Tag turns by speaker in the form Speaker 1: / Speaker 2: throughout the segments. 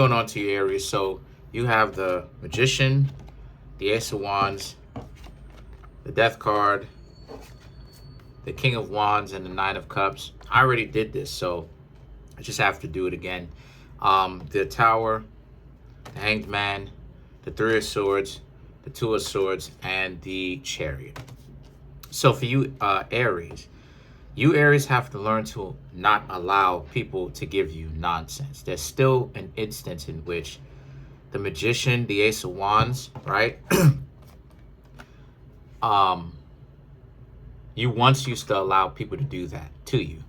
Speaker 1: Going on to your Aries. So you have the Magician, the Ace of Wands, the Death card, the King of Wands, and the Nine of Cups. I already did this, so I just have to do it again. The Tower, the Hanged Man, the Three of Swords, the Two of Swords, and the Chariot. So for you, Aries, you Aries have to learn to not allow people to give you nonsense. There's still an instance in which the Magician, the Ace of Wands, right? You once used to allow people to do that to you,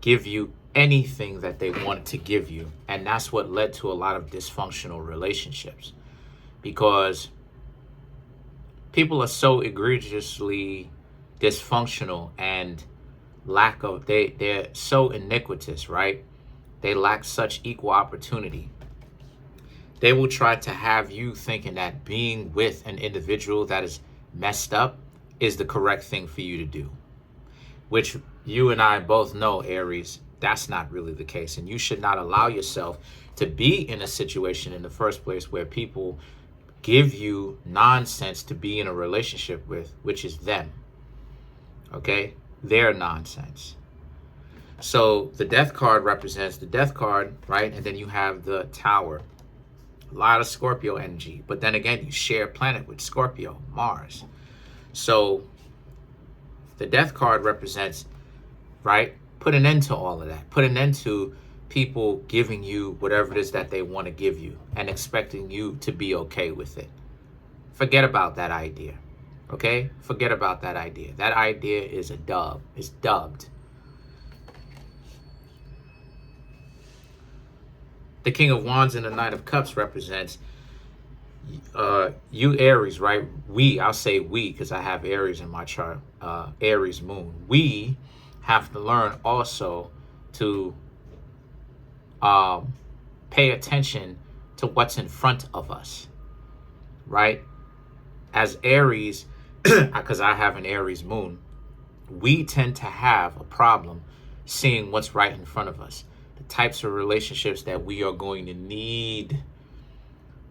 Speaker 1: give you anything that they wanted to give you. And that's what led to a lot of dysfunctional relationships, because people are so egregiously dysfunctional and they're so iniquitous, right? They lack such equal opportunity. They will try to have you thinking that being with an individual that is messed up is the correct thing for you to do, which you and I both know, Aries, that's not really the case. And you should not allow yourself to be in a situation in the first place where people give you nonsense to be in a relationship with, which is them. Okay? Their nonsense. So the Death card represents the Death card, right? And then you have the Tower. A lot of Scorpio energy. But then again, you share a planet with Scorpio, Mars. So the Death card represents, right? Put an end to all of that. Put an end to people giving you whatever it is that they want to give you and expecting you to be okay with it. Forget about that idea. Okay? Forget about that idea. That idea is a dub. It's dubbed. The King of Wands and the Knight of Cups represents you Aries, right? I'll say we because I have Aries in my chart, Aries moon. We have to learn also to pay attention to what's in front of us, right? As Aries, because I have an Aries moon, we tend to have a problem seeing what's right in front of us, the types of relationships that we are going to need,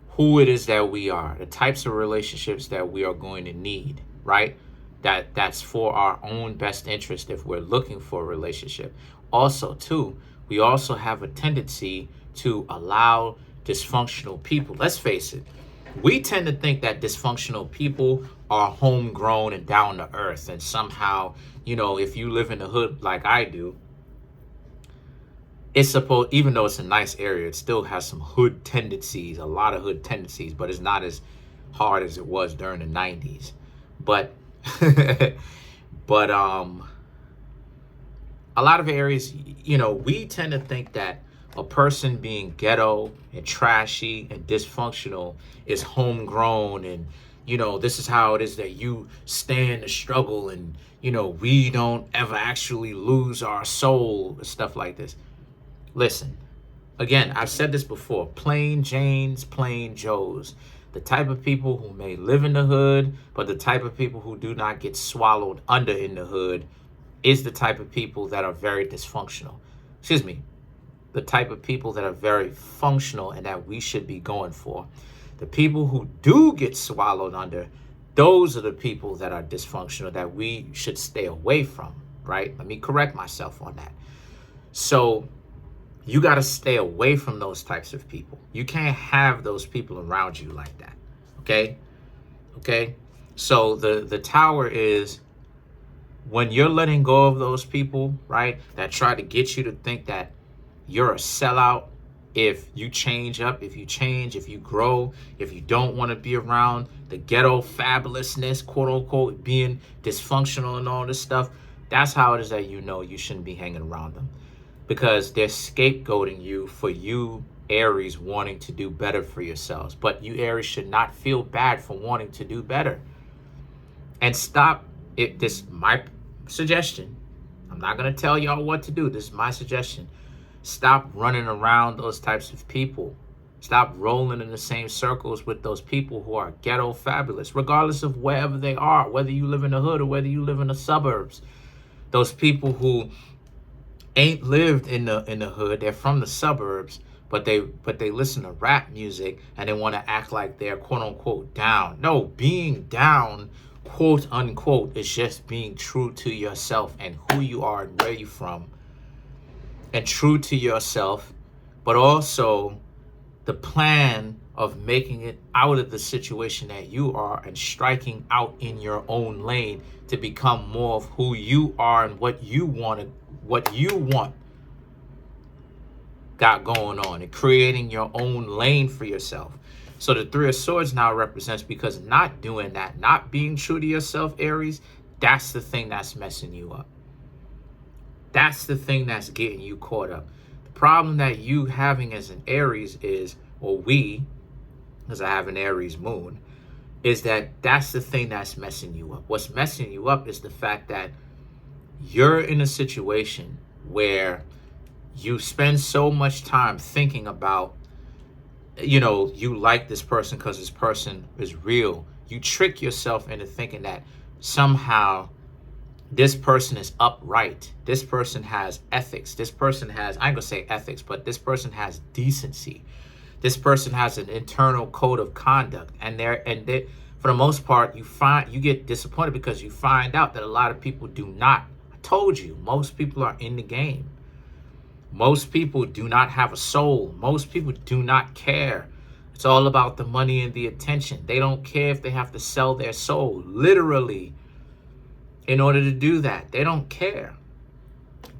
Speaker 1: who it is that we are, the types of relationships that we are going to need, right? That's for our own best interest if we're looking for a relationship. Also, too, we also have a tendency to allow dysfunctional people. Let's face it, we tend to think that dysfunctional people are homegrown and down to earth, and somehow, you know, if you live in the hood like I do, it's supposed, even though it's a nice area, it still has some hood tendencies, a lot of hood tendencies, but it's not as hard as it was during the 90s. But a lot of areas, you know, we tend to think that a person being ghetto and trashy and dysfunctional is homegrown, and, you know, this is how it is that you stand the struggle, and, you know, we don't ever actually lose our soul, stuff like this. Listen, again, I've said this before, plain Janes, plain Joes, the type of people who may live in the hood, but the type of people who do not get swallowed under in the hood is the type of people that are very dysfunctional. Excuse me, the type of people that are very functional and that we should be going for. The people who do get swallowed under, those are the people that are dysfunctional that we should stay away from, right? Let me correct myself on that. So you got to stay away from those types of people. You can't have those people around you like that. Okay? Okay? So the Tower is when you're letting go of those people, right, that try to get you to think that you're a sellout if you change up, if you change, if you grow, if you don't want to be around the ghetto fabulousness, quote unquote, being dysfunctional and all this stuff. That's how it is that you know you shouldn't be hanging around them. Because they're scapegoating you for you, Aries, wanting to do better for yourselves. But you, Aries, should not feel bad for wanting to do better. And stop it. This is my suggestion. I'm not going to tell y'all what to do. This is my suggestion. Stop running around those types of people. Stop rolling in the same circles with those people who are ghetto fabulous, regardless of wherever they are, whether you live in the hood or whether you live in the suburbs. Those people who ain't lived in the hood, they're from the suburbs, but they listen to rap music and they want to act like they're quote unquote down. No, being down, quote unquote, is just being true to yourself and who you are and where you're from, and true to yourself, but also the plan of making it out of the situation that you are and striking out in your own lane to become more of who you are and what you want got going on, and creating your own lane for yourself. So the Three of Swords now represents, because not doing that, not being true to yourself, Aries, that's the thing that's messing you up. That's the thing that's getting you caught up. The problem that you having as an Aries is, or we, because I have an Aries moon, is that that's the thing that's messing you up. What's messing you up is the fact that you're in a situation where you spend so much time thinking about, you like this person because this person is real. You trick yourself into thinking that somehow this person is upright. This person has ethics. This person has, I ain't gonna say ethics, but this person has decency. This person has an internal code of conduct. And they, for the most part, you get disappointed because you find out that a lot of people do not. I told you, most people are in the game. Most people do not have a soul. Most people do not care. It's all about the money and the attention. They don't care if they have to sell their soul, literally, in order to do that. They don't care.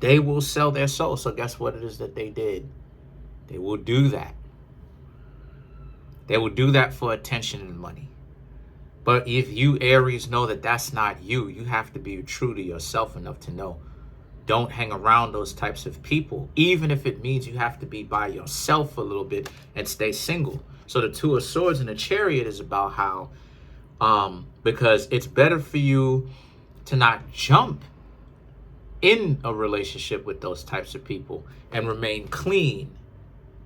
Speaker 1: They will sell their soul. So guess what it is that they did? They will do that. They will do that for attention and money. But if you, Aries, know that that's not you, you have to be true to yourself enough to know, don't hang around those types of people, even if it means you have to be by yourself a little bit and stay single. So the Two of Swords and the Chariot is about how, because it's better for you to not jump in a relationship with those types of people and remain clean,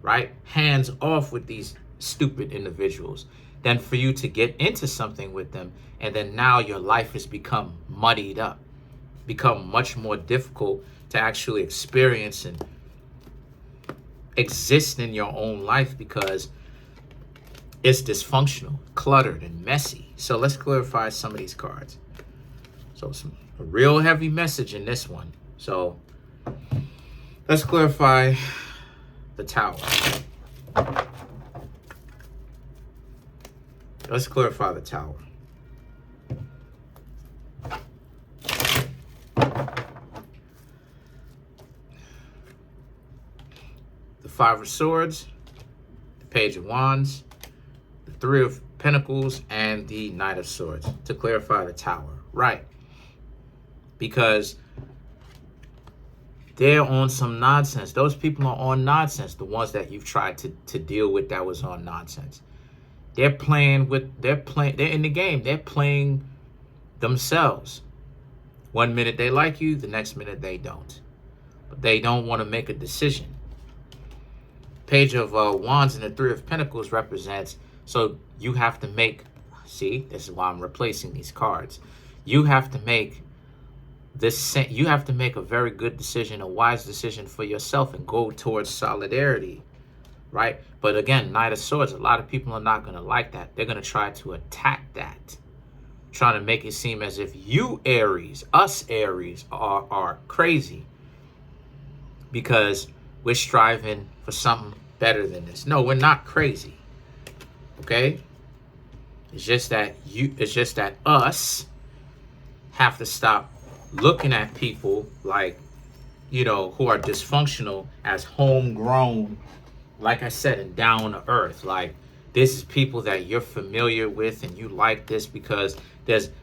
Speaker 1: right? Hands off with these stupid individuals, than for you to get into something with them and then now your life has become muddied up, become much more difficult to actually experience and exist in your own life because it's dysfunctional, cluttered, and messy. So let's clarify some of these cards. So a real heavy message in this one. So let's clarify the Tower. Let's clarify the Tower. The Five of Swords, the Page of Wands, the Three of Pentacles, and the Knight of Swords. To clarify the Tower, right? Because they're on some nonsense. Those people are on nonsense. The ones that you've tried to deal with that was on nonsense. They're in the game. They're playing themselves. One minute they like you, the next minute they don't. But they don't want to make a decision. Page of Wands and the Three of Pentacles represents, so you have to make, see, this is why I'm replacing these cards. You have to make you have to make a very good decision, a wise decision for yourself and go towards solidarity, right? But again, Knight of Swords, a lot of people are not going to like that. They're going to try to attack that, trying to make it seem as if you Aries, us Aries, are crazy because we're striving for something better than this. No, we're not crazy. Okay? It's just that us have to stop looking at people like, who are dysfunctional as homegrown, like I said, and down to earth. Like, this is people that you're familiar with and you like this because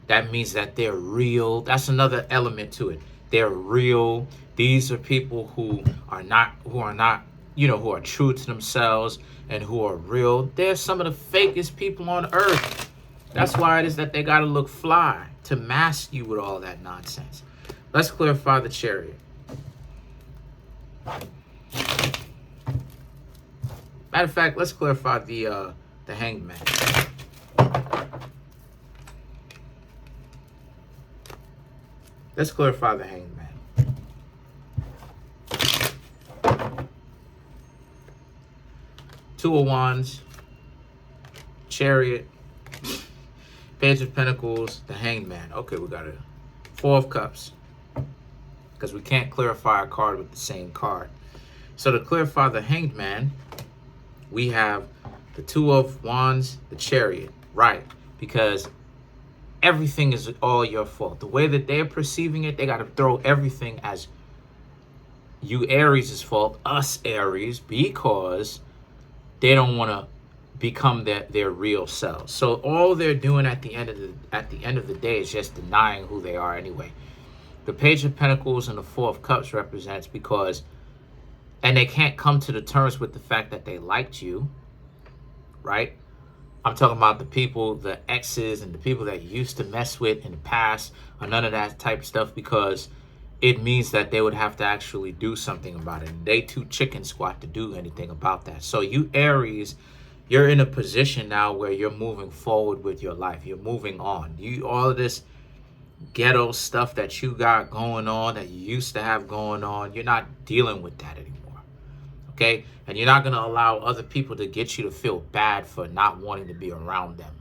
Speaker 1: that means that they're real. That's another element to it. They're real. These are people who are true to themselves and who are real. They're some of the fakest people on earth. That's why it is that they got to look fly to mask you with all that nonsense. Let's clarify the Chariot. Matter of fact, let's clarify the Hanged Man. Let's clarify the Hanged Man. Two of Wands, Chariot, Page of Pentacles, the Hanged Man. Okay, we got a Four of Cups, because we can't clarify a card with the same card. So to clarify the Hanged Man, we have the Two of Wands, the Chariot, right? Because everything is all your fault. The way that they're perceiving it, they got to throw everything as you Aries' fault, us Aries, because they don't want to become their real selves. So all they're doing at the end of the day is just denying who they are anyway. The Page of Pentacles and the Four of Cups represents because, and they can't come to the terms with the fact that they liked you, right? I'm talking about the people, the exes and the people that you used to mess with in the past, or none of that type of stuff, because it means that they would have to actually do something about it. And they too chicken squat to do anything about that. So you Aries, you're in a position now where you're moving forward with your life. You're moving on. All of this ghetto stuff that you got going on, that you used to have going on, you're not dealing with that anymore. Okay? And you're not going to allow other people to get you to feel bad for not wanting to be around them.